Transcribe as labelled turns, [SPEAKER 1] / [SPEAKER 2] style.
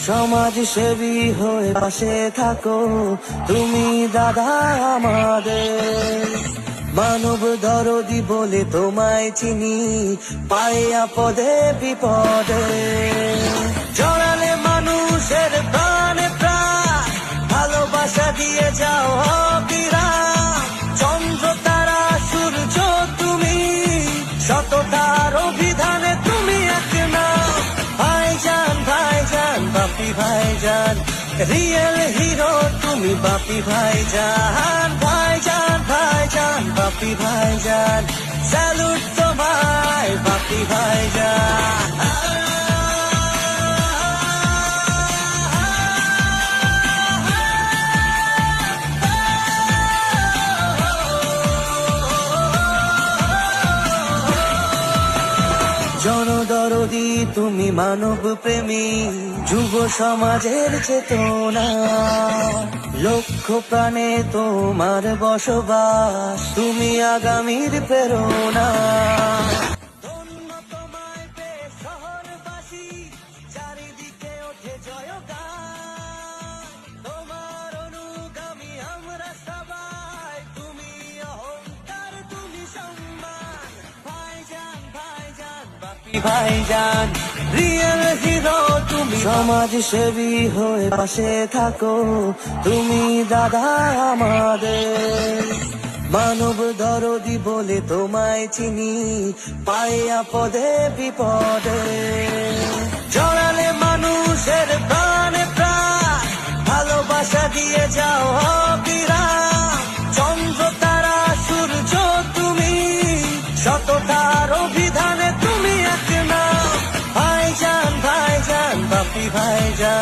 [SPEAKER 1] সমাজ সেবী হয়ে পাশে থাকো তুমি দাদা আমাদের। মানব দরদি বলে তোমায় চিনি, পায়ে আপদে বিপদে জড়ালে মানুষের প্রাণে প্রাণ, ভালোবাসা দিয়ে যাও অবিরাম। চন্দ্র তারা সূর্য তুমি, সততার অভিধানে তুমি এক নাম। ভাইজান ভাইজান বাপি ভাইজান, রিয়েল হিরো তুমি বাপি ভাইজান। ভাইজান ভাইজান বাপি ভাইজান, স্যালুট তোমায় বাপি ভাইজান। জনদরদি তুমি মানব প্রেমী, যুব সমাজের চেতনা। লক্ষ প্রাণে তোমার বসবাস, তুমি আগামীর প্রেরণা। ধন্য তোমায় পেয়ে শহরবাসী, চারিদিকে ওঠে জয়গান। তোমার অনুগামী আমরা সবাই, তুমি অহংকার তুমি সম্মান। ভাইজান ভাইজান বাপি ভাইজান, রিয়েল হিরো তুমি। সমাজ সেবী হয়ে পাশে থাকো তুমি দাদা আমাদের। মানব দরদি বলে তোমায় চিনি, পায়ে আপদে বিপদে জড়ালে মানুষের প্রাণে প্রাণ, ভালোবাসা দিয়ে যাও অবিরাম। চন্দ্র তারা সূর্য তুমি, সততার অভিধানে তুমি এক নাম। ভাইজান ভাইজান বাপি ভাইজান।